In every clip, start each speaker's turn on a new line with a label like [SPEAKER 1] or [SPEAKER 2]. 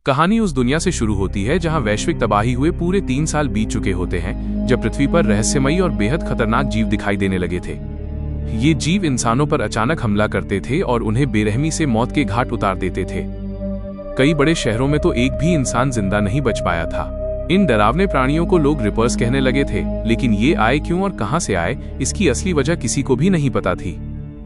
[SPEAKER 1] कहानी उस दुनिया से शुरू होती है जहां वैश्विक तबाही हुए पूरे 3 साल बीत चुके होते हैं, जब पृथ्वी पर रहस्यमयी और बेहद खतरनाक जीव दिखाई देने लगे थे। ये जीव इंसानों पर अचानक हमला करते थे और उन्हें बेरहमी से मौत के घाट उतार देते थे। कई बड़े शहरों में तो एक भी इंसान जिंदा नहीं बच पाया था। इन डरावने प्राणियों को लोग रिपर्स कहने लगे थे, लेकिन ये आए क्यों और कहां से आए, इसकी असली वजह किसी को भी नहीं पता थी।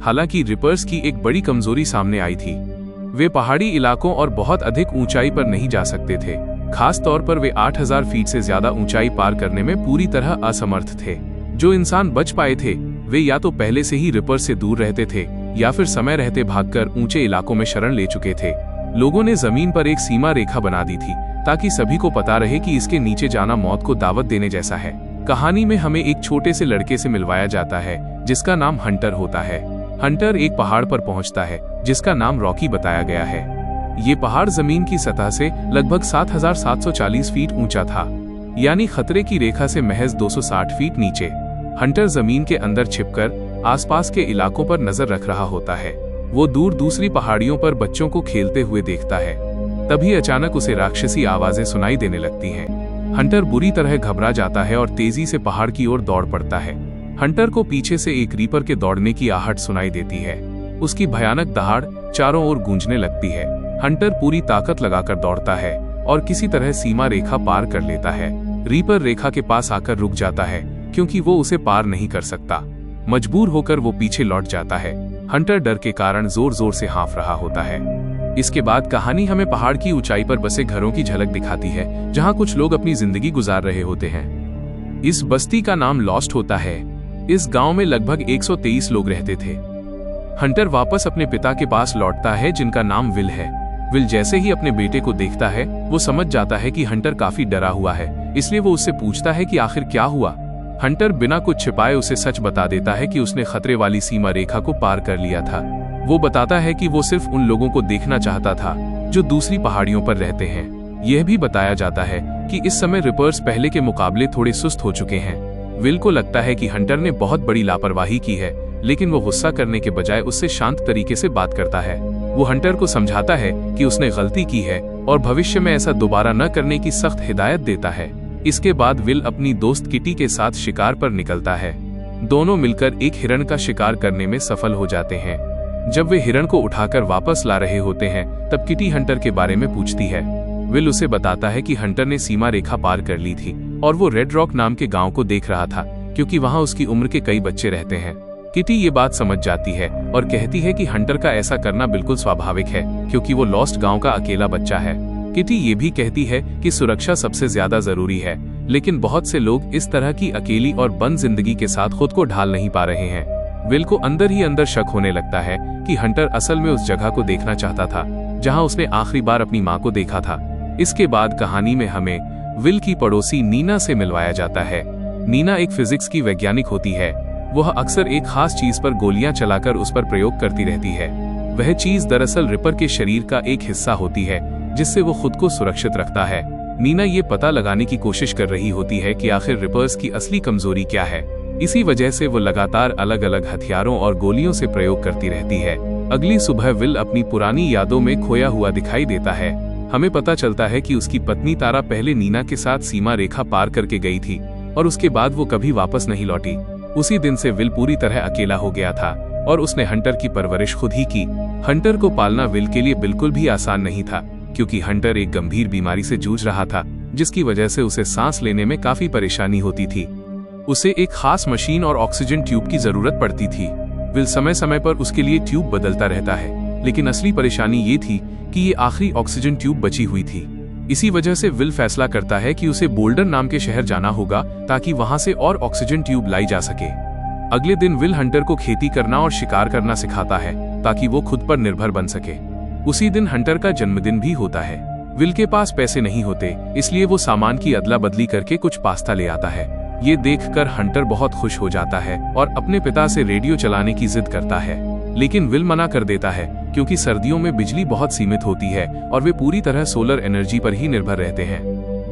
[SPEAKER 1] हालांकि रिपर्स की एक बड़ी कमजोरी सामने आई थी। वे पहाड़ी इलाकों और बहुत अधिक ऊंचाई पर नहीं जा सकते थे। खास तौर पर वे 8000 फीट से ज्यादा ऊंचाई पार करने में पूरी तरह असमर्थ थे। जो इंसान बच पाए थे वे या तो पहले से ही रिपर्स से दूर रहते थे या फिर समय रहते भागकर ऊंचे इलाकों में शरण ले चुके थे। लोगों ने जमीन पर एक सीमा रेखा बना दी थी ताकि सभी को पता रहे कि इसके नीचे जाना मौत को दावत देने जैसा है। कहानी में हमें एक छोटे से लड़के से मिलवाया जाता है जिसका नाम हंटर होता है। हंटर एक पहाड़ पर पहुंचता है जिसका नाम रॉकी बताया गया है। ये पहाड़ जमीन की सतह से लगभग 7740 फीट ऊंचा था, यानी खतरे की रेखा से महज 260 फीट नीचे। हंटर जमीन के अंदर छिपकर आसपास के इलाकों पर नजर रख रहा होता है। वो दूर दूसरी पहाड़ियों पर बच्चों को खेलते हुए देखता है। तभी अचानक उसे राक्षसी आवाजें सुनाई देने लगती हैं। हंटर बुरी तरह घबरा जाता है और तेजी से पहाड़ की ओर दौड़ पड़ता है। हंटर को पीछे से एक रीपर के दौड़ने की आहट सुनाई देती है। उसकी भयानक दहाड़ चारों ओर गूंजने लगती है। हंटर पूरी ताकत लगाकर दौड़ता है और किसी तरह सीमा रेखा पार कर लेता है। रीपर रेखा के पास आकर रुक जाता है क्योंकि वो उसे पार नहीं कर सकता। मजबूर होकर वो पीछे लौट जाता है। हंटर डर के कारण जोर जोर से हाँफ रहा होता है। इसके बाद कहानी हमें पहाड़ की ऊंचाई पर बसे घरों की झलक दिखाती है जहां कुछ लोग अपनी जिंदगी गुजार रहे होते हैं। इस बस्ती का नाम लॉस्ट होता है। इस गांव में लगभग 123 लोग रहते थे। हंटर वापस अपने पिता के पास लौटता है जिनका नाम विल है। विल जैसे ही अपने बेटे को देखता है वो समझ जाता है कि हंटर काफी डरा हुआ है, इसलिए वो उससे पूछता है कि आखिर क्या हुआ। हंटर बिना कुछ छिपाए उसे सच बता देता है कि उसने खतरे वाली सीमा रेखा को पार कर लिया था। वो बताता है कि वो सिर्फ उन लोगों को देखना चाहता था जो दूसरी पहाड़ियों पर रहते हैं। यह भी बताया जाता है कि इस समय रिपर्स पहले के मुकाबले थोड़े सुस्त हो चुके हैं। विल को लगता है कि हंटर ने बहुत बड़ी लापरवाही की है, लेकिन वो गुस्सा करने के बजाय उससे शांत तरीके से बात करता है। वो हंटर को समझाता है कि उसने गलती की है और भविष्य में ऐसा दोबारा न करने की सख्त हिदायत देता है। इसके बाद विल अपनी दोस्त किटी के साथ शिकार पर निकलता है। दोनों मिलकर एक हिरण का शिकार करने में सफल हो जाते हैं। जब वे हिरण को उठाकर वापस ला रहे होते हैं तब किटी हंटर के बारे में पूछती है। विल उसे बताता है कि हंटर ने सीमा रेखा पार कर ली थी और वो रेड रॉक नाम के गांव को देख रहा था क्योंकि वहां उसकी उम्र के कई बच्चे रहते हैं। किटी ये बात समझ जाती है और कहती है कि हंटर का ऐसा करना बिल्कुल स्वाभाविक है क्योंकि वो लॉस्ट गांव का अकेला बच्चा है। किटी ये भी कहती है कि सुरक्षा सबसे ज्यादा जरूरी है, लेकिन बहुत से लोग इस तरह की अकेली और बंद जिंदगी के साथ खुद को ढाल नहीं पा रहे हैं। विल को अंदर ही अंदर शक होने लगता है कि हंटर असल में उस जगह को देखना चाहता था जहां उसने आखिरी बार अपनी मां को देखा था। इसके बाद कहानी में हमें विल की पड़ोसी नीना से मिलवाया जाता है। नीना एक फिजिक्स की वैज्ञानिक होती है। वह अक्सर एक खास चीज पर गोलियां चलाकर उस पर प्रयोग करती रहती है। वह चीज दरअसल रिपर के शरीर का एक हिस्सा होती है जिससे वो खुद को सुरक्षित रखता है। नीना ये पता लगाने की कोशिश कर रही होती है कि आखिर रिपर्स की असली कमजोरी क्या है। इसी वजह से वो लगातार अलग अलग हथियारों और गोलियों से प्रयोग करती रहती है। अगली सुबह विल अपनी पुरानी यादों में खोया हुआ दिखाई देता है। हमें पता चलता है कि उसकी पत्नी तारा पहले नीना के साथ सीमा रेखा पार करके गई थी और उसके बाद वो कभी वापस नहीं लौटी। उसी दिन से विल पूरी तरह अकेला हो गया था और उसने हंटर की परवरिश खुद ही की। हंटर को पालना विल के लिए बिल्कुल भी आसान नहीं था क्योंकि हंटर एक गंभीर बीमारी से जूझ रहा था जिसकी वजह से उसे सांस लेने में काफी परेशानी होती थी। उसे एक खास मशीन और ऑक्सीजन ट्यूब की जरूरत पड़ती थी। विल समय समय पर उसके लिए ट्यूब बदलता रहता है, लेकिन असली परेशानी ये थी कि ये आखिरी ऑक्सीजन ट्यूब बची हुई थी। इसी वजह से विल फैसला करता है कि उसे बोल्डर नाम के शहर जाना होगा ताकि वहां से और ऑक्सीजन ट्यूब लाई जा सके। अगले दिन विल हंटर को खेती करना और शिकार करना सिखाता है ताकि वो खुद पर निर्भर बन सके। उसी दिन हंटर का जन्मदिन भी होता है। विल के पास पैसे नहीं होते, इसलिए वो सामान की अदला बदली करके कुछ पास्ता ले आता है। ये देखकर हंटर बहुत खुश हो जाता है और अपने पिता से रेडियो चलाने की जिद करता है, लेकिन विल मना कर देता है क्योंकि सर्दियों में बिजली बहुत सीमित होती है और वे पूरी तरह सोलर एनर्जी पर ही निर्भर रहते हैं।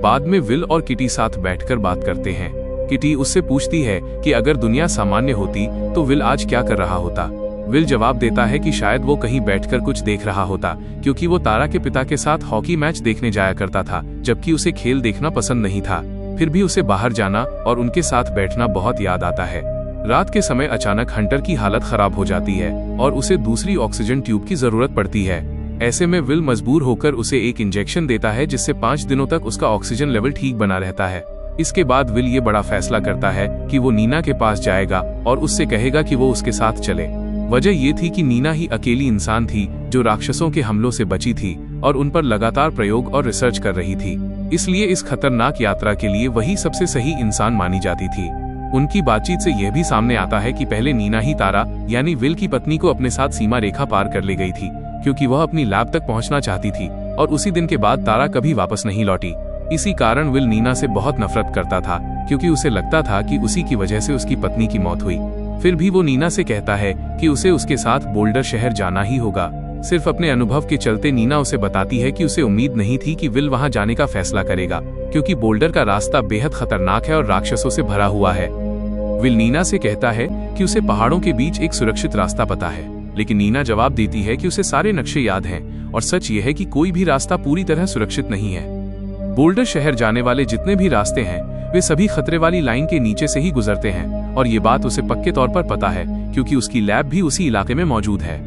[SPEAKER 1] बाद में विल और किटी साथ बैठकर बात करते हैं। किटी उससे पूछती है कि अगर दुनिया सामान्य होती तो विल आज क्या कर रहा होता। विल जवाब देता है कि शायद वो कहीं बैठकर कुछ देख रहा होता, क्योंकि वो तारा के पिता के साथ हॉकी मैच देखने जाया करता था, जबकि उसे खेल देखना पसंद नहीं था। फिर भी उसे बाहर जाना और उनके साथ बैठना बहुत याद आता है। रात के समय अचानक हंटर की हालत खराब हो जाती है और उसे दूसरी ऑक्सीजन ट्यूब की जरूरत पड़ती है। ऐसे में विल मजबूर होकर उसे एक इंजेक्शन देता है, जिससे 5 दिनों तक उसका ऑक्सीजन लेवल ठीक बना रहता है। इसके बाद विल ये बड़ा फैसला करता है कि वो नीना के पास जाएगा और उससे कहेगा कि वो उसके साथ चले। वजह ये थी कि नीना ही अकेली इंसान थी जो राक्षसों के हमलों से बची थी और उन पर लगातार प्रयोग और रिसर्च कर रही थी, इसलिए इस खतरनाक यात्रा के लिए वही सबसे सही इंसान मानी जाती थी। उनकी बातचीत से यह भी सामने आता है कि पहले नीना ही तारा यानी विल की पत्नी को अपने साथ सीमा रेखा पार कर ले गई थी, क्योंकि वह अपनी लैब तक पहुंचना चाहती थी, और उसी दिन के बाद तारा कभी वापस नहीं लौटी। इसी कारण विल नीना से बहुत नफरत करता था, क्योंकि उसे लगता था कि उसी की वजह से उसकी पत्नी की मौत हुई। फिर भी वो नीना से कहता है कि उसे उसके साथ बोल्डर शहर जाना ही होगा। सिर्फ अपने अनुभव के चलते नीना उसे बताती है कि उसे उम्मीद नहीं थी कि विल वहां जाने का फैसला करेगा, क्योंकि बोल्डर का रास्ता बेहद खतरनाक है और राक्षसों से भरा हुआ है। विल नीना से कहता है कि उसे पहाड़ों के बीच एक सुरक्षित रास्ता पता है, लेकिन नीना जवाब देती है कि उसे सारे नक्शे याद हैं और सच ये है कि कोई भी रास्ता पूरी तरह सुरक्षित नहीं है। बोल्डर शहर जाने वाले जितने भी रास्ते हैं वे सभी खतरे वाली लाइन के नीचे से ही गुजरते हैं, और ये बात उसे पक्के तौर पर पता है, क्योंकि उसकी लैब भी उसी इलाके में मौजूद है।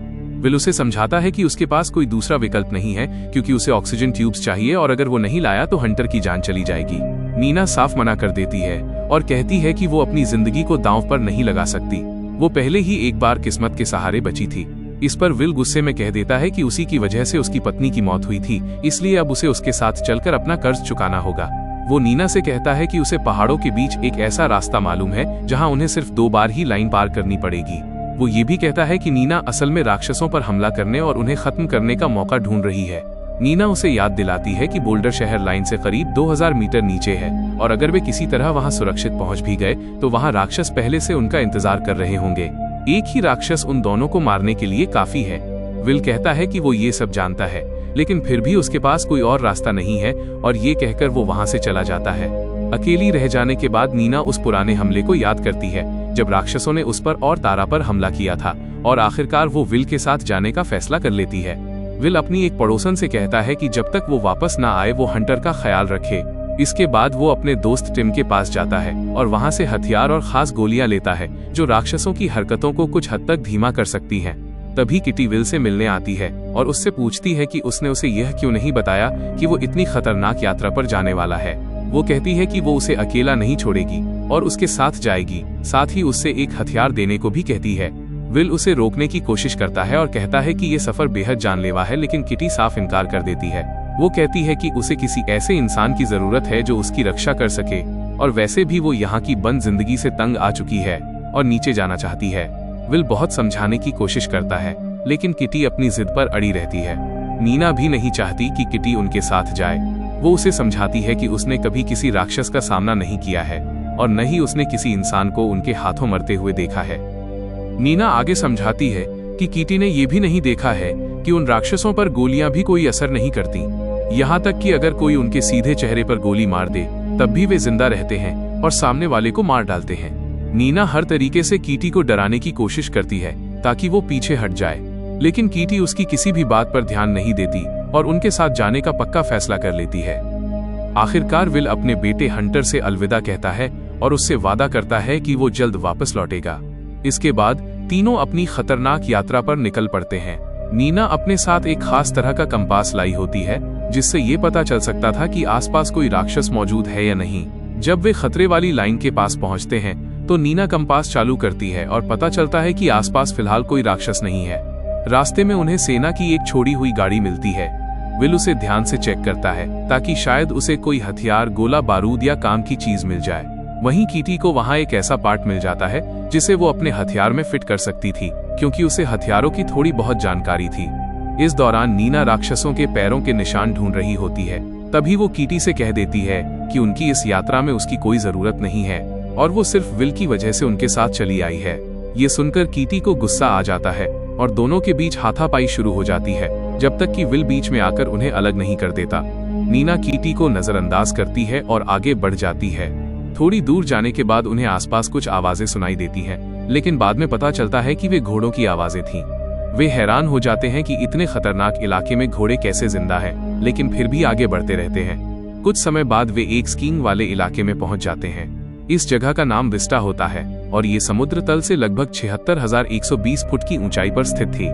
[SPEAKER 1] विल उसे समझाता है कि उसके पास कोई दूसरा विकल्प नहीं है, क्योंकि उसे ऑक्सीजन ट्यूब्स चाहिए और अगर वो नहीं लाया तो हंटर की जान चली जाएगी। नीना साफ मना कर देती है और कहती है कि वो अपनी जिंदगी को दांव पर नहीं लगा सकती। वो पहले ही एक बार किस्मत के सहारे बची थी। इस पर विल गुस्से में कह देता है कि उसी की वजह से उसकी पत्नी की मौत हुई थी, इसलिए अब उसे उसके साथ चलकर अपना कर्ज चुकाना होगा। वो नीना से कहता है कि उसे पहाड़ों के बीच एक ऐसा रास्ता मालूम है जहां उन्हें सिर्फ 2 बार ही लाइन पार करनी पड़ेगी। वो ये भी कहता है कि नीना असल में राक्षसों पर हमला करने और उन्हें खत्म करने का मौका ढूंढ रही है। नीना उसे याद दिलाती है कि बोल्डर शहर लाइन से करीब 2000 मीटर नीचे है, और अगर वे किसी तरह वहां सुरक्षित पहुंच भी गए तो वहां राक्षस पहले से उनका इंतजार कर रहे होंगे। एक ही राक्षस उन दोनों को मारने के लिए काफी है। विल कहता है कि वो ये सब जानता है, लेकिन फिर भी उसके पास कोई और रास्ता नहीं है, और ये कहकर वो वहां से चला जाता है। अकेली रह जाने के बाद नीना उस पुराने हमले को याद करती है जब राक्षसों ने उस पर और तारा पर हमला किया था, और आखिरकार वो विल के साथ जाने का फैसला कर लेती है। विल अपनी एक पड़ोसन से कहता है कि जब तक वो वापस ना आए वो हंटर का ख्याल रखे। इसके बाद वो अपने दोस्त टिम के पास जाता है और वहां से हथियार और खास गोलियां लेता है जो राक्षसों की हरकतों को कुछ हद तक धीमा कर सकती हैं। तभी किटी विल से मिलने आती है और उससे पूछती है कि उसने उसे यह क्यों नहीं बताया कि वो इतनी खतरनाक यात्रा पर जाने वाला है। वो कहती है कि वो उसे अकेला नहीं छोड़ेगी और उसके साथ जाएगी, साथ ही उससे एक हथियार देने को भी कहती है। विल उसे रोकने की कोशिश करता है और कहता है कि ये सफर बेहद जानलेवा है, लेकिन किटी साफ इनकार कर देती है। वो कहती है कि उसे किसी ऐसे इंसान की जरूरत है जो उसकी रक्षा कर सके, और वैसे भी वो यहाँ की बंद जिंदगी से तंग आ चुकी है और नीचे जाना चाहती है। विल बहुत समझाने की कोशिश करता है, लेकिन किटी अपनी जिद पर अड़ी रहती है। नीना भी नहीं चाहती कि किटी उनके साथ जाए। वो उसे समझाती है कि उसने कभी किसी राक्षस का सामना नहीं किया है और न ही उसने किसी इंसान को उनके हाथों मरते हुए देखा है। नीना आगे समझाती है कि किटी ने यह भी नहीं देखा है कि उन राक्षसों पर गोलियां भी कोई असर नहीं करती, यहाँ तक कि अगर कोई उनके सीधे चेहरे पर गोली मार दे तब भी वे जिंदा रहते हैं और सामने वाले को मार डालते हैं। नीना हर तरीके से किटी को डराने की कोशिश करती है ताकि वो पीछे हट जाए, लेकिन किटी उसकी किसी भी बात पर ध्यान नहीं देती और उनके साथ जाने का पक्का फैसला कर लेती है। आखिरकार विल अपने बेटे हंटर से अलविदा कहता है और उससे वादा करता है कि वो जल्द वापस लौटेगा। इसके बाद तीनों अपनी खतरनाक यात्रा पर निकल पड़ते हैं। नीना अपने साथ एक खास तरह का कंपास लाई होती है जिससे ये पता चल सकता था कि आसपास कोई राक्षस मौजूद है या नहीं। जब वे खतरे वाली लाइन के पास पहुंचते हैं तो नीना कंपास चालू करती है और पता चलता है कि आसपास फिलहाल कोई राक्षस नहीं है। रास्ते में उन्हें सेना की एक छोड़ी हुई गाड़ी मिलती है। विल उसे ध्यान से चेक करता है ताकि शायद उसे कोई हथियार, गोला बारूद या काम की चीज मिल जाए। वहीं किटी को वहां एक ऐसा पार्ट मिल जाता है जिसे वो अपने हथियार में फिट कर सकती थी, क्योंकि उसे हथियारों की थोड़ी बहुत जानकारी थी। इस दौरान नीना राक्षसों के पैरों के निशान ढूंढ रही होती है। तभी वो किटी से कह देती है कि उनकी इस यात्रा में उसकी कोई जरूरत नहीं है और वो सिर्फ विल की वजह से उनके साथ चली आई है। ये सुनकर किटी को गुस्सा आ जाता है और दोनों के बीच हाथापाई शुरू हो जाती है, जब तक कि विल बीच में आकर उन्हें अलग नहीं कर देता। नीना किटी को नजरअंदाज करती है और आगे बढ़ जाती है। थोड़ी दूर जाने के बाद उन्हें आसपास कुछ आवाजें सुनाई देती हैं, लेकिन बाद में पता चलता है कि वे घोड़ों की आवाजें थीं। वे हैरान हो जाते हैं कि इतने खतरनाक इलाके में घोड़े कैसे जिंदा हैं, लेकिन फिर भी आगे बढ़ते रहते हैं। कुछ समय बाद वे एक स्कीइंग वाले इलाके में पहुंच जाते हैं। इस जगह का नाम विस्टा होता है और ये समुद्र तल से लगभग 76,120 फुट की ऊंचाई पर स्थित थी।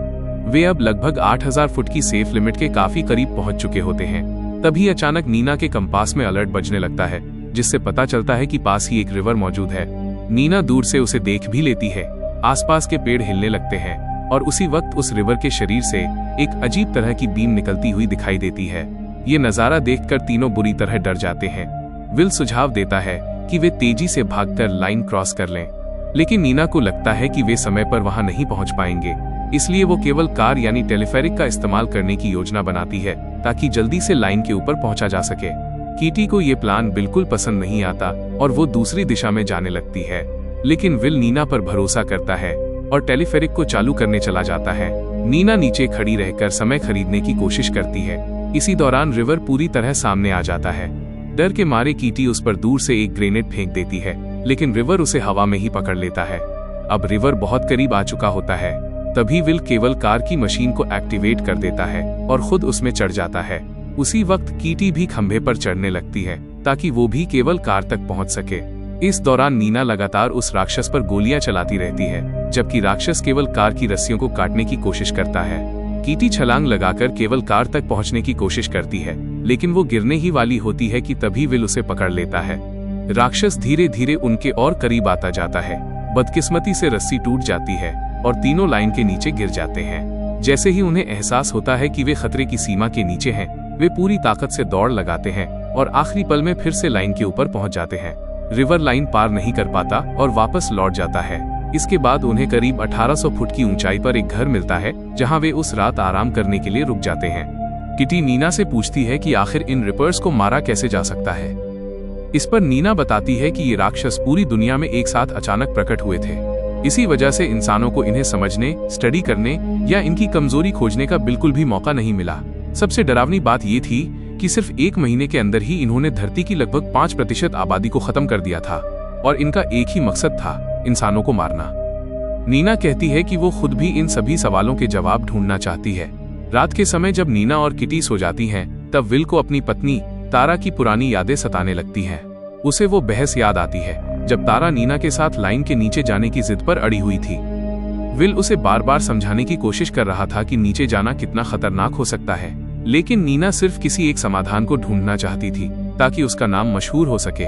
[SPEAKER 1] वे अब लगभग 8,000 फुट की सेफ लिमिट के काफी करीब पहुंच चुके होते हैं। तभी अचानक नीना के कंपास में अलर्ट बजने लगता है, जिससे पता चलता है कि पास ही एक रिवर मौजूद है। नीना दूर से उसे देख भी लेती है। आसपास के पेड़ हिलने लगते हैं और उसी वक्त उस रिवर के शरीर से एक अजीब तरह की बीम निकलती हुई दिखाई देती है। ये नजारा देखकर तीनों बुरी तरह डर जाते हैं। विल सुझाव देता है कि वे तेजी से भागकर लाइन क्रॉस कर लें, लेकिन नीना को लगता है कि वे समय पर वहां नहीं पहुंच पाएंगे। इसलिए वो केवल कार यानी टेलीफेरिक का इस्तेमाल करने की योजना बनाती है ताकि जल्दी से लाइन के ऊपर पहुंचा जा सके। कीटी को ये प्लान बिल्कुल पसंद नहीं आता और वो दूसरी दिशा में जाने लगती है, लेकिन विल नीना पर भरोसा करता है और टेलीफेरिक को चालू करने चला जाता है। नीना नीचे खड़ी रहकर समय खरीदने की कोशिश करती है। इसी दौरान रिवर पूरी तरह सामने आ जाता है। डर के मारे कीटी उस पर दूर से एक ग्रेनेड फेंक देती है, लेकिन रिवर उसे हवा में ही पकड़ लेता है। अब रिवर बहुत करीब आ चुका होता है। तभी विल केवल कार की मशीन को एक्टिवेट कर देता है और खुद उसमें चढ़ जाता है। उसी वक्त कीटी भी खंभे पर चढ़ने लगती है ताकि वो भी केवल कार तक पहुंच सके। इस दौरान नीना लगातार उस राक्षस पर गोलियां चलाती रहती है, जबकि राक्षस केवल कार की रस्सियों को काटने की कोशिश करता है। कीटी छलांग लगाकर केवल कार तक पहुंचने की कोशिश करती है, लेकिन वो गिरने ही वाली होती है कि तभी विल उसे पकड़ लेता है। राक्षस धीरे धीरे उनके और करीब आता जाता है। बदकिस्मती से रस्सी टूट जाती है और तीनों लाइन के नीचे गिर जाते हैं। जैसे ही उन्हें एहसास होता है कि वे खतरे की सीमा के नीचे हैं, वे पूरी ताकत से दौड़ लगाते हैं और आखिरी पल में फिर से लाइन के ऊपर पहुंच जाते हैं। रिवर लाइन पार नहीं कर पाता और वापस लौट जाता है। इसके बाद उन्हें करीब 1800 फुट की ऊंचाई पर एक घर मिलता है, जहां वे उस रात आराम करने के लिए रुक जाते हैं। किटी नीना से पूछती है कि आखिर इन रिपर्स को मारा कैसे जा सकता है। इस पर नीना बताती है कि ये राक्षस पूरी दुनिया में एक साथ अचानक प्रकट हुए थे। इसी वजह से इंसानों को इन्हें समझने, स्टडी करने या इनकी कमजोरी खोजने का बिल्कुल भी मौका नहीं मिला। सबसे डरावनी बात ये थी कि सिर्फ 1 महीने के अंदर ही इन्होंने धरती की लगभग 5% आबादी को खत्म कर दिया था और इनका एक ही मकसद था, इंसानों को मारना। नीना कहती है कि वो खुद भी इन सभी सवालों के जवाब ढूंढना चाहती है। रात के समय जब नीना और किटी सो जाती हैं, तब विल को अपनी पत्नी तारा की पुरानी यादें सताने लगती हैं। उसे वो बहस याद आती है जब तारा नीना के साथ लाइन के नीचे जाने की जिद पर अड़ी हुई थी। विल उसे बार बार समझाने की कोशिश कर रहा था कि नीचे जाना कितना खतरनाक हो सकता है, लेकिन नीना सिर्फ किसी एक समाधान को ढूंढना चाहती थी ताकि उसका नाम मशहूर हो सके।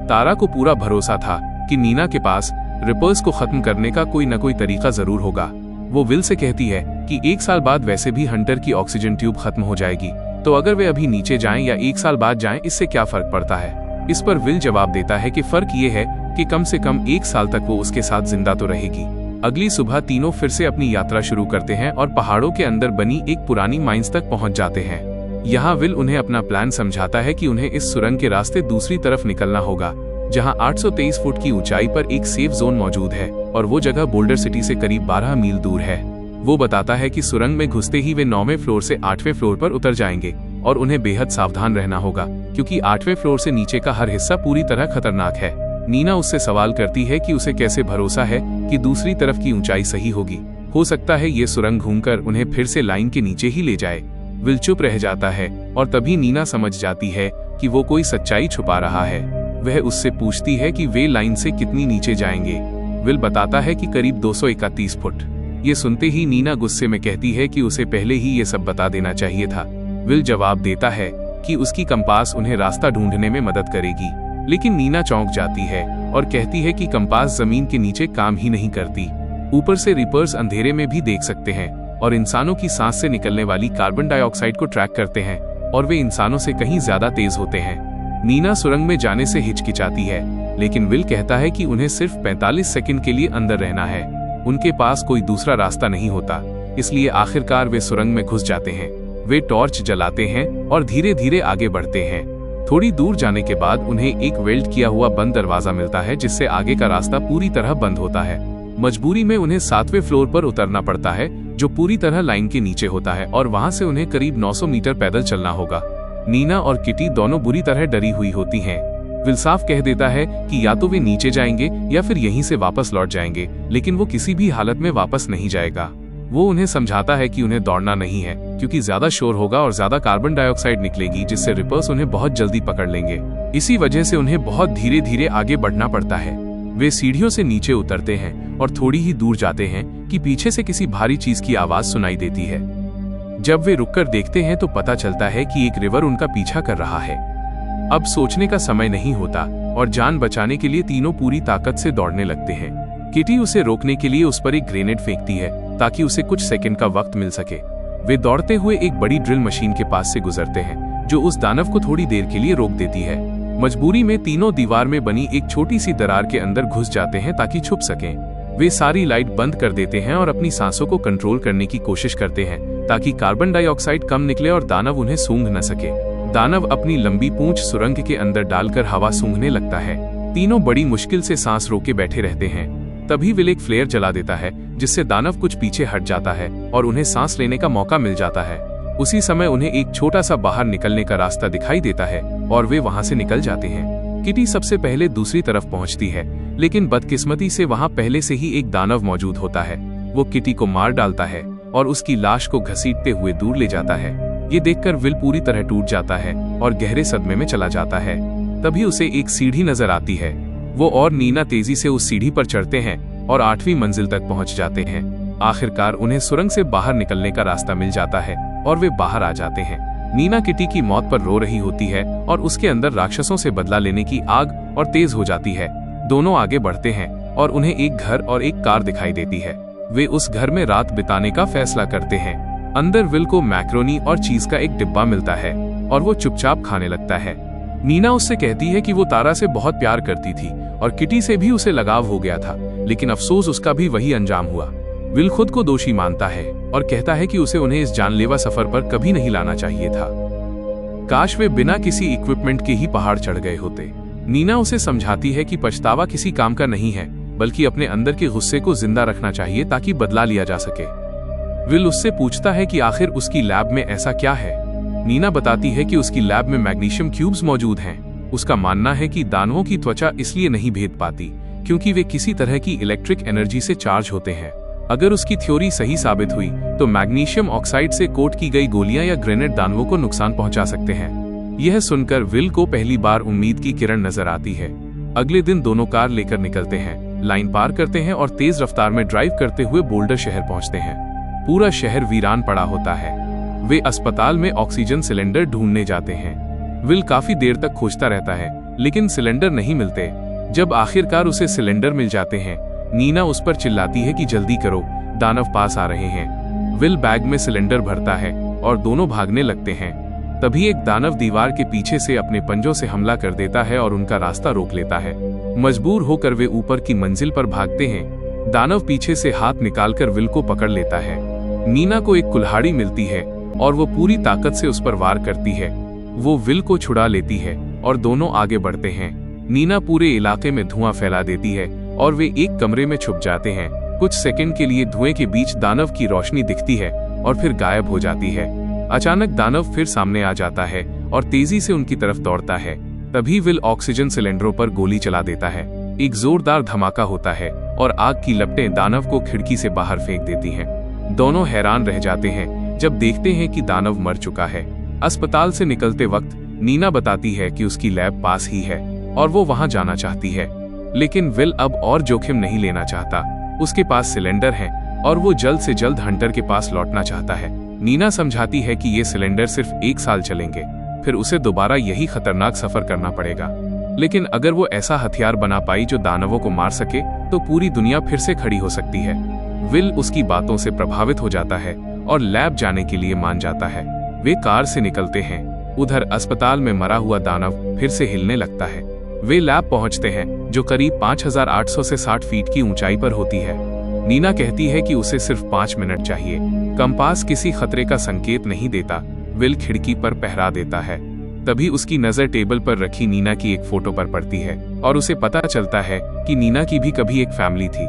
[SPEAKER 1] तारा को पूरा भरोसा था कि नीना के पास रिपर्स को खत्म करने का कोई न कोई तरीका जरूर होगा। वो विल से कहती है कि 1 साल बाद वैसे भी हंटर की ऑक्सीजन ट्यूब खत्म हो जाएगी, तो अगर वे अभी नीचे जाएं या 1 साल बाद जाएं, इससे क्या फर्क पड़ता है। इस पर विल जवाब देता है कि फर्क ये है कि कम से कम 1 साल तक वो उसके साथ जिंदा तो रहेगी। अगली सुबह तीनों फिर से अपनी यात्रा शुरू करते हैं और पहाड़ों के अंदर बनी एक पुरानी माइंस तक पहुंच जाते हैं। यहाँ विल उन्हें अपना प्लान समझाता है कि उन्हें इस सुरंग के रास्ते दूसरी तरफ निकलना होगा, जहाँ 823 फुट की ऊंचाई पर एक सेफ जोन मौजूद है और वो जगह बोल्डर सिटी से करीब 12 मील दूर है। वो बताता है कि सुरंग में घुसते ही वे 9वें फ्लोर से 8वें फ्लोर पर उतर जाएंगे और उन्हें बेहद सावधान रहना होगा, क्योंकि 8वें फ्लोर से नीचे का हर हिस्सा पूरी तरह खतरनाक है। नीना उससे सवाल करती है कि उसे कैसे भरोसा है कि दूसरी तरफ की ऊंचाई सही होगी। हो सकता है ये सुरंग घूमकर उन्हें फिर से लाइन के नीचे ही ले जाए। विल चुप रह जाता है और तभी नीना समझ जाती है कि वो कोई सच्चाई छुपा रहा है। वह उससे पूछती है कि वे लाइन से कितनी नीचे जाएंगे। विल बताता है कि करीब 231 फुट। ये सुनते ही नीना गुस्से में कहती है कि उसे पहले ही ये सब बता देना चाहिए था। विल जवाब देता है कि उसकी कंपास उन्हें रास्ता ढूंढने में मदद करेगी, लेकिन नीना चौंक जाती है और कहती है कि कंपास जमीन के नीचे काम ही नहीं करती। ऊपर से रिपर्स अंधेरे में भी देख सकते हैं और इंसानों की सांस से निकलने वाली कार्बन डाइऑक्साइड को ट्रैक करते हैं और वे इंसानों से कहीं ज्यादा तेज होते हैं। नीना सुरंग में जाने से हिचकिचाती है, लेकिन विल कहता है कि उन्हें सिर्फ 45 सेकंड के लिए अंदर रहना है। उनके पास कोई दूसरा रास्ता नहीं होता, इसलिए आखिरकार वे सुरंग में घुस जाते हैं। वे टॉर्च जलाते हैं और धीरे धीरे आगे बढ़ते हैं। थोड़ी दूर जाने के बाद उन्हें एक वेल्ड किया हुआ बंद दरवाजा मिलता है, जिससे आगे का रास्ता पूरी तरह बंद होता है। मजबूरी में उन्हें 7वें फ्लोर पर उतरना पड़ता है, जो पूरी तरह लाइन के नीचे होता है, और वहां से उन्हें करीब 900 मीटर पैदल चलना होगा। नीना और किटी दोनों बुरी तरह डरी हुई होती हैं। विल साफ कह देता है कि या तो वे नीचे जाएंगे या फिर यहीं से वापस लौट जाएंगे, लेकिन वो किसी भी हालत में वापस नहीं जाएगा। वो उन्हें समझाता है कि उन्हें दौड़ना नहीं है, क्योंकि ज्यादा शोर होगा और ज्यादा कार्बन डाइऑक्साइड निकलेगी, जिससे रिपर्स उन्हें बहुत जल्दी पकड़ लेंगे। इसी वजह से उन्हें बहुत धीरे धीरे आगे बढ़ना पड़ता है। वे सीढ़ियों से नीचे उतरते हैं और थोड़ी ही दूर जाते हैं कि पीछे से किसी भारी चीज की आवाज सुनाई देती है। जब वे रुककर देखते हैं तो पता चलता है कि एक रिवर उनका पीछा कर रहा है। अब सोचने का समय नहीं होता और जान बचाने के लिए तीनों पूरी ताकत से दौड़ने लगते हैं। किटी उसे रोकने के लिए उस पर एक ग्रेनेड फेंकती है ताकि उसे कुछ सेकंड का वक्त मिल सके। वे दौड़ते हुए एक बड़ी ड्रिल मशीन के पास से गुजरते हैं, जो उस दानव को थोड़ी देर के लिए रोक देती है। मजबूरी में तीनों दीवार में बनी एक छोटी सी दरार के अंदर घुस जाते हैं ताकि छुप सकें। वे सारी लाइट बंद कर देते हैं और अपनी सांसों को कंट्रोल करने की कोशिश करते हैं ताकि कार्बन डाइऑक्साइड कम निकले और दानव उन्हें सूंघ न सके। दानव अपनी लंबी पूंछ सुरंग के अंदर डालकर हवा सूंघने लगता है। तीनों बड़ी मुश्किल से सांस रोके बैठे रहते हैं। तभी विल एक फ्लेयर जला देता है, जिससे दानव कुछ पीछे हट जाता है और उन्हें सांस लेने का मौका मिल जाता है। उसी समय उन्हें एक छोटा सा बाहर निकलने का रास्ता दिखाई देता है और वे वहां से निकल जाते हैं। किटी सबसे पहले दूसरी तरफ पहुंचती है, लेकिन बदकिस्मती से वहां पहले से ही एक दानव मौजूद होता है। वो किटी को मार डालता है और उसकी लाश को घसीटते हुए दूर ले जाता है। ये देखकर विल पूरी तरह टूट जाता है और गहरे सदमे में चला जाता है। तभी उसे एक सीढ़ी नजर आती है। वो और नीना तेजी से उस सीढ़ी पर चढ़ते हैं और 8वीं मंजिल तक पहुंच जाते हैं। आखिरकार उन्हें सुरंग से बाहर निकलने का रास्ता मिल जाता है और वे बाहर आ जाते हैं। नीना किटी की मौत पर रो रही होती है और उसके अंदर राक्षसों से बदला लेने की आग और तेज हो जाती है। दोनों आगे बढ़ते हैं और उन्हें एक घर और एक कार दिखाई देती है। वे उस घर में रात बिताने का फैसला करते हैं। अंदर विल को मैक्रोनी और चीज का एक डिब्बा मिलता है और वो चुपचाप खाने लगता है। नीना उससे कहती है कि वो तारा से बहुत प्यार करती थी और किटी से भी उसे लगाव हो गया था, लेकिन अफसोस उसका भी वही अंजाम हुआ। विल खुद को दोषी मानता है और कहता है कि उसे उन्हें इस जानलेवा सफर पर कभी नहीं लाना चाहिए था। काश वे बिना किसी इक्विपमेंट के ही पहाड़ चढ़ गए होते। नीना उसे समझाती है कि पछतावा किसी काम का नहीं है, बल्कि अपने अंदर के गुस्से को जिंदा रखना चाहिए ताकि बदला लिया जा सके। विल उससे पूछता है कि आखिर उसकी लैब में ऐसा क्या है। नीना बताती है कि उसकी लैब में मैग्नीशियम क्यूब्स मौजूद हैं। उसका मानना है कि दानवों की त्वचा इसलिए नहीं भेद पाती क्योंकि वे किसी तरह की इलेक्ट्रिक एनर्जी से चार्ज होते हैं। अगर उसकी थ्योरी सही साबित हुई तो मैग्नीशियम ऑक्साइड से कोट की गई गोलियां या ग्रेनेड दानवों को नुकसान पहुंचा सकते हैं। यह सुनकर विल को पहली बार उम्मीद की किरण नजर आती है। अगले दिन दोनों कार लेकर निकलते हैं, लाइन पार करते हैं और तेज रफ्तार में ड्राइव करते हुए बोल्डर शहर पहुंचते हैं। पूरा शहर वीरान पड़ा होता है। वे अस्पताल में ऑक्सीजन सिलेंडर ढूंढने जाते हैं। विल काफी देर तक खोजता रहता है, लेकिन सिलेंडर नहीं मिलते। जब आखिरकार उसे सिलेंडर मिल जाते हैं, नीना उस पर चिल्लाती है कि जल्दी करो, दानव पास आ रहे हैं। विल बैग में सिलेंडर भरता है और दोनों भागने लगते हैं। तभी एक दानव दीवार के पीछे से अपने पंजों से हमला कर देता है और उनका रास्ता रोक लेता है। मजबूर होकर वे ऊपर की मंजिल पर भागते हैं। दानव पीछे से हाथ निकालकर विल को पकड़ लेता है। नीना को एक कुल्हाड़ी मिलती है और वो पूरी ताकत से उस पर वार करती है। वो विल को छुड़ा लेती है और दोनों आगे बढ़ते हैं। नीना पूरे इलाके में धुआं फैला देती है और वे एक कमरे में छुप जाते हैं। कुछ सेकंड के लिए धुएं के बीच दानव की रोशनी दिखती है और फिर गायब हो जाती है। अचानक दानव फिर सामने आ जाता है और तेजी से उनकी तरफ दौड़ता है। तभी विल ऑक्सीजन सिलेंडरों पर गोली चला देता है। एक जोरदार धमाका होता है और आग की लपटें दानव को खिड़की से बाहर फेंक देती हैं। दोनों हैरान रह जाते हैं जब देखते हैं कि दानव मर चुका है। अस्पताल से निकलते वक्त नीना बताती है कि उसकी लैब पास ही है और वो वहां जाना चाहती है, लेकिन विल अब और जोखिम नहीं लेना चाहता। उसके पास सिलेंडर है और वो जल्द से जल्द हंटर के पास लौटना चाहता है। नीना समझाती है कि ये सिलेंडर सिर्फ 1 साल चलेंगे, फिर उसे दोबारा यही खतरनाक सफर करना पड़ेगा। लेकिन अगर वो ऐसा हथियार बना पाई जो दानवों को मार सके तो पूरी दुनिया फिर से खड़ी हो सकती है। विल उसकी बातों से प्रभावित हो जाता है और लैब जाने के लिए मान जाता है। वे कार से निकलते हैं। उधर अस्पताल में मरा हुआ दानव फिर से हिलने लगता है। वे लैब पहुंचते हैं जो करीब 5800 से 60 फीट की ऊंचाई पर होती है। नीना कहती है कि उसे सिर्फ 5 मिनट चाहिए। कंपास किसी खतरे का संकेत नहीं देता। विल खिड़की पर पहरा देता है। तभी उसकी नजर टेबल पर रखी नीना की एक फोटो पर पड़ती है और उसे पता चलता है कि नीना की भी कभी एक फैमिली थी।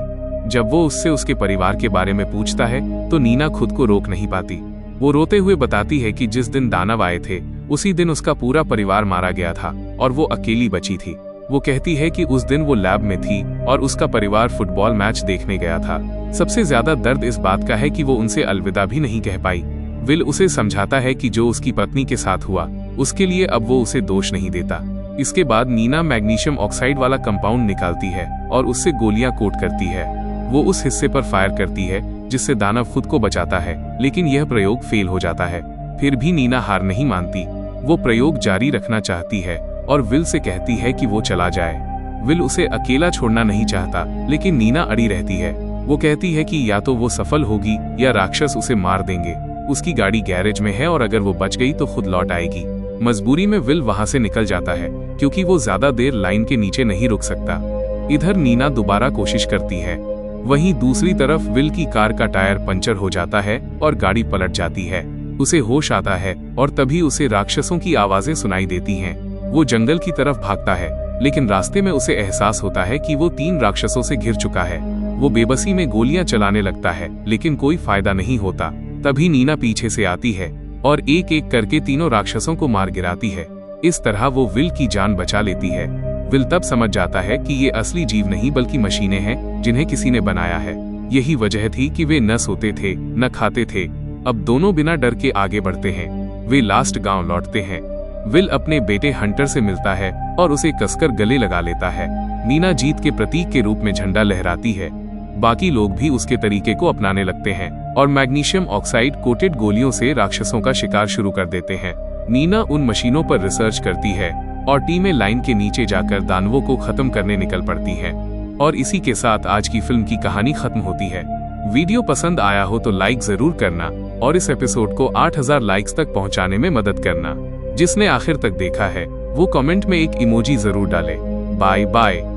[SPEAKER 1] जब वो उससे उसके परिवार के बारे में पूछता है तो नीना खुद को रोक नहीं पाती। वो रोते हुए बताती है कि जिस दिन दानव आए थे उसी दिन उसका पूरा परिवार मारा गया था और वो अकेली बची थी। वो कहती है कि उस दिन वो लैब में थी और उसका परिवार फुटबॉल मैच देखने गया था। सबसे ज्यादा दर्द इस बात का है कि वो उनसे अलविदा भी नहीं कह पाई। विल उसे समझाता है कि जो उसकी पत्नी के साथ हुआ उसके लिए अब वो उसे दोष नहीं देता। इसके बाद नीना मैग्नीशियम ऑक्साइड वाला कंपाउंड निकालती है और उससे गोलियां कोट करती है। वो उस हिस्से पर फायर करती है जिससे दानव खुद को बचाता है, लेकिन यह प्रयोग फेल हो जाता है। फिर भी नीना हार नहीं मानती। वो प्रयोग जारी रखना चाहती है और विल से कहती है कि वो चला जाए। विल उसे अकेला छोड़ना नहीं चाहता, लेकिन नीना अड़ी रहती है। वो कहती है कि या तो वो सफल होगी या राक्षस उसे मार देंगे। उसकी गाड़ी गैरेज में है और अगर वो बच गई तो खुद लौट आएगी। मजबूरी में विल वहां से निकल जाता है क्योंकि वो ज्यादा देर लाइन के नीचे नहीं रुक सकता। इधर नीना दोबारा कोशिश करती है। वहीं दूसरी तरफ विल की कार का टायर पंचर हो जाता है और गाड़ी पलट जाती है। उसे होश आता है और तभी उसे राक्षसों की आवाजें सुनाई देती हैं। वो जंगल की तरफ भागता है, लेकिन रास्ते में उसे एहसास होता है कि वो 3 राक्षसों से घिर चुका है। वो बेबसी में गोलियां चलाने लगता है, लेकिन कोई फायदा नहीं होता। तभी नीना पीछे से आती है और एक एक करके तीनों राक्षसों को मार गिराती है। इस तरह वो विल की जान बचा लेती है। विल तब समझ जाता है कि ये असली जीव नहीं बल्कि मशीनें हैं जिन्हें किसी ने बनाया है। यही वजह थी कि वे न सोते थे न खाते थे। अब दोनों बिना डर के आगे बढ़ते हैं। वे लास्ट गांव लौटते हैं। विल अपने बेटे हंटर से मिलता है और उसे कसकर गले लगा लेता है। नीना जीत के प्रतीक के रूप में झंडा लहराती है। बाकी लोग भी उसके तरीके को अपनाने लगते हैं और मैग्नीशियम ऑक्साइड कोटेड गोलियों से राक्षसों का शिकार शुरू कर देते हैं। नीना उन मशीनों पर रिसर्च करती है और टीमें लाइन के नीचे जाकर दानवों को खत्म करने निकल पड़ती हैं। और इसी के साथ आज की फिल्म की कहानी खत्म होती है। वीडियो पसंद आया हो तो लाइक जरूर करना और इस एपिसोड को 8000 लाइक्स तक पहुंचाने में मदद करना। जिसने आखिर तक देखा है वो कमेंट में एक इमोजी जरूर डाले। Bye bye.